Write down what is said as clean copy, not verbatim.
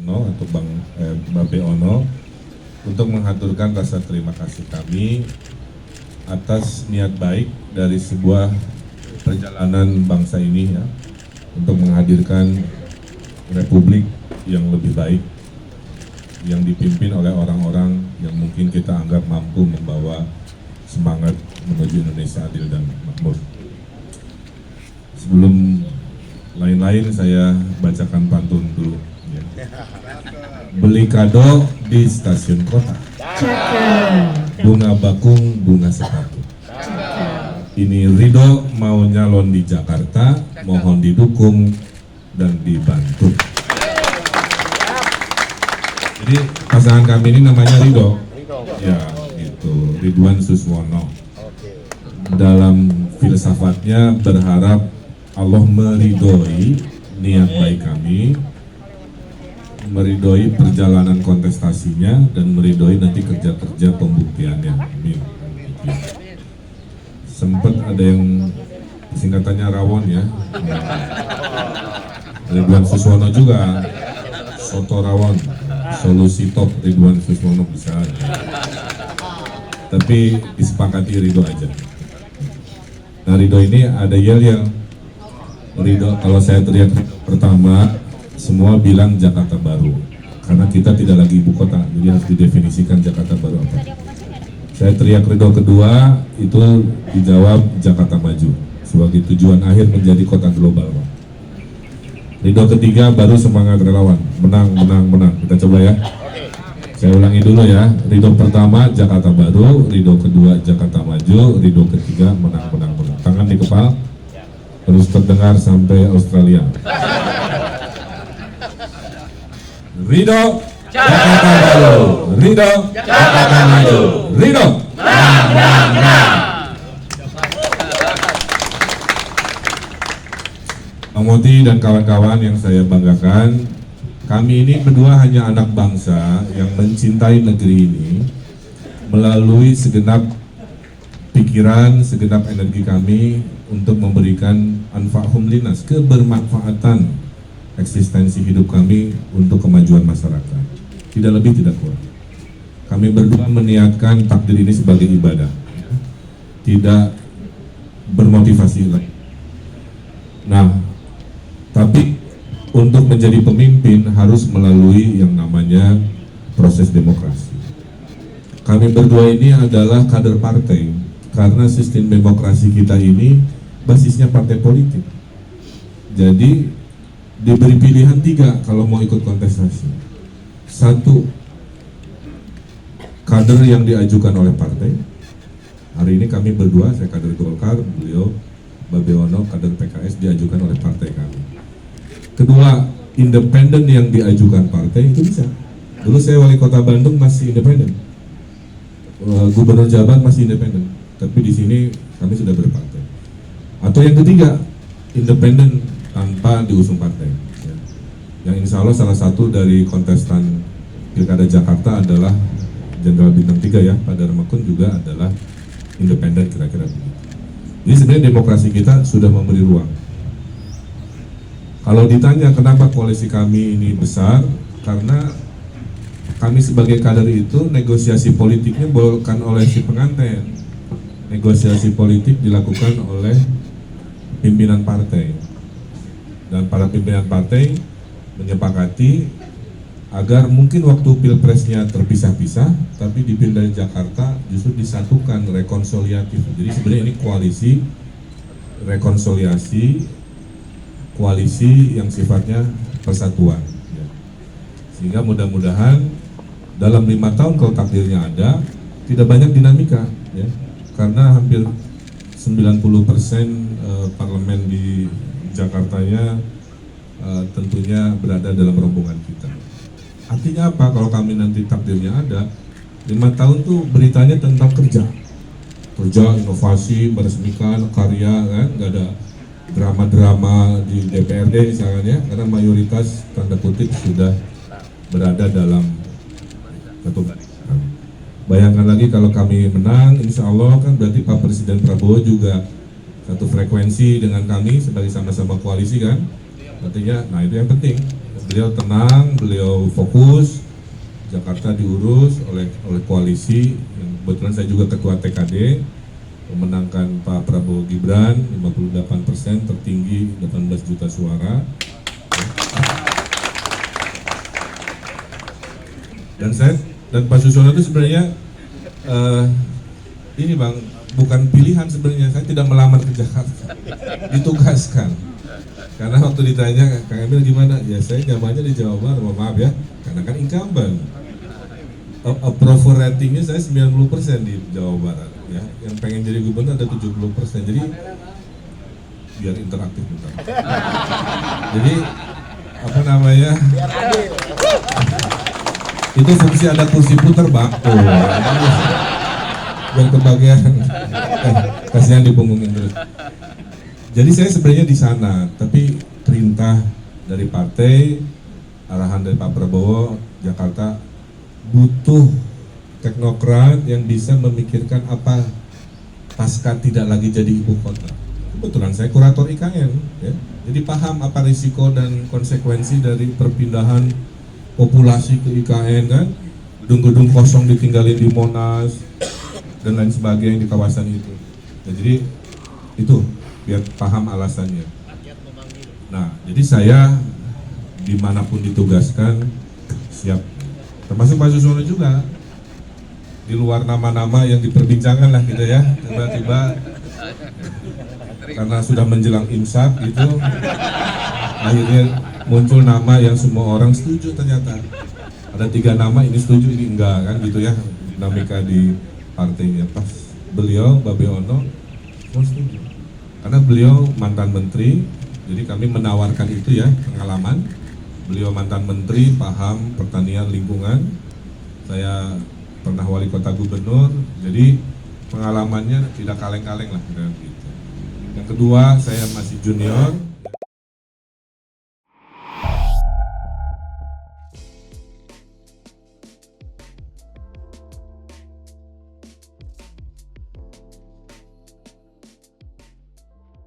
Ono atau Mbak Beono untuk mengaturkan rasa terima kasih kami atas niat baik dari sebuah perjalanan bangsa ini ya, untuk menghadirkan republik yang lebih baik yang dipimpin oleh orang-orang yang mungkin kita anggap mampu membawa semangat menuju Indonesia adil dan makmur. Sebelum lain-lain saya bacakan pantun dulu. Beli kado di stasiun kota, bunga bakung, bunga sepatu. Ini Ridho mau nyalon di Jakarta, mohon didukung dan dibantu. Jadi pasangan kami ini namanya Ridho, ya itu Ridwan Suswono. Dalam filsafatnya berharap Allah meridhoi niat baik kami, meridhoi perjalanan kontestasinya, dan meridhoi nanti kerja-kerja pembuktiannya. Amin. Sempat ada yang singkatannya rawon ya, Ridwan Suswono juga, soto rawon, solusi top Ridwan Suswono bisa. Tapi disepakati Ridho aja. Nah Ridho ini ada yel-yel. Ridho, kalau saya teriak pertama, semua bilang Jakarta Baru, karena kita tidak lagi ibu kota, jadi harus didefinisikan Jakarta Baru apa. Saya teriak Ridho kedua, itu dijawab Jakarta Maju sebagai tujuan akhir menjadi kota global, Pak. Ridho ketiga baru semangat relawan, menang, menang, menang. Kita coba ya. Saya ulangi dulu ya. Ridho pertama Jakarta Baru, Ridho kedua Jakarta Maju, Ridho ketiga menang, menang, menang. Tangan di kepala, terus terdengar sampai Australia. Ridho Jakarta Baru, Ridho Jakarta Maju, Ridho menang, menang, menang. Bang Moti dan kawan-kawan yang saya banggakan, kami ini berdua hanya anak bangsa yang mencintai negeri ini melalui segenap pikiran, segenap energi kami untuk memberikan anfa'hum linas, kebermanfaatan eksistensi hidup kami untuk kemajuan masyarakat. Tidak lebih, tidak kurang. Kami berdua meniatkan takdir ini sebagai ibadah, tidak bermotivasi lain. Nah, tapi untuk menjadi pemimpin harus melalui yang namanya proses demokrasi. Kami berdua ini adalah kader partai, karena sistem demokrasi kita ini basisnya partai politik. Jadi diberi pilihan tiga kalau mau ikut kontestasi. Satu, kader yang diajukan oleh partai. Hari ini kami berdua, saya kader Golkar, beliau Mbak Beono kader PKS, diajukan oleh partai kami. Kedua, independen yang diajukan partai itu bisa. Dulu saya wali kota Bandung masih independen, gubernur Jabar masih independen, tapi di sini kami sudah berpartai. Atau yang ketiga, independen tanpa diusung partai. Yang insya Allah salah satu dari kontestan Pilkada Jakarta adalah Jenderal Bintang 3 ya, Pak Darmakun juga adalah independen, kira-kira begitu. Jadi sebenarnya demokrasi kita sudah memberi ruang. Kalau ditanya kenapa koalisi kami ini besar, karena kami sebagai kader itu negosiasi politiknya bukan oleh si pengantin. Negosiasi politik dilakukan oleh pimpinan partai. Dan para pimpinan partai menyepakati agar mungkin waktu pilpresnya terpisah-pisah, tapi di Pilkada Jakarta justru disatukan, rekonsiliatif. Jadi sebenarnya ini koalisi rekonsiliasi, koalisi yang sifatnya persatuan. Sehingga mudah-mudahan dalam 5 tahun kalau takdirnya ada, tidak banyak dinamika, ya, karena hampir 90% parlemen di Jakartanya tentunya berada dalam rombongan kita. Artinya apa? Kalau kami nanti takdirnya ada, 5 tahun tuh beritanya tentang kerja, inovasi, meresmikan karya, kan? Nggak ada drama-drama di DPRD misalnya, ya, karena mayoritas tanda kutip sudah berada dalam satu barisan. Bayangkan lagi kalau kami menang, insya Allah kan berarti Pak Presiden Prabowo juga satu frekuensi dengan kami sebagai sama-sama koalisi kan. Artinya, nah itu yang penting. beliau tenang, beliau fokus, Jakarta diurus oleh koalisi. Kebetulan saya juga ketua TKD, memenangkan Pak Prabowo Gibran 58%, tertinggi 18 juta suara. Dan Pak Susono itu sebenarnya ini Bang, bukan pilihan sebenarnya. Saya tidak melamar ke Jakarta, ditugaskan. Karena waktu ditanya Kang Emil gimana, ya saya nyamannya di Jawa Barat, maaf ya, karena kan incumbent. Approval ratingnya saya 90% di Jawa Barat, ya. Yang pengen jadi gubernur ada 70%. Jadi biar interaktif bentar. Jadi apa namanya? Itu fungsi ada kursi putar Bang. Oh, biar kebagian. Kasihan dibungungin terus. Jadi saya sebenarnya di sana, tapi perintah dari partai, arahan dari Pak Prabowo, Jakarta butuh teknokrat yang bisa memikirkan apa pasca tidak lagi jadi ibu kota. Kebetulan saya kurator IKN, ya. Jadi paham apa risiko dan konsekuensi dari perpindahan populasi ke IKN kan, gedung-gedung kosong ditinggalin di Monas dan lain sebagainya di kawasan itu. Ya, jadi itu biar paham alasannya. Nah, jadi saya dimanapun ditugaskan siap, termasuk Pak Susono juga. Di luar nama-nama yang diperbincangkan lah gitu ya, tiba-tiba karena sudah menjelang imsak gitu, akhirnya muncul nama yang semua orang setuju. Ternyata ada 3 nama, ini setuju, ini enggak kan gitu ya, dinamika di partainya. Pas beliau Babe Ono semua setuju. Karena beliau mantan menteri, jadi kami menawarkan itu ya, pengalaman. Beliau mantan menteri, paham pertanian lingkungan. Saya pernah wali kota gubernur, jadi pengalamannya tidak kaleng-kaleng lah. Gitu. Yang kedua, saya masih junior,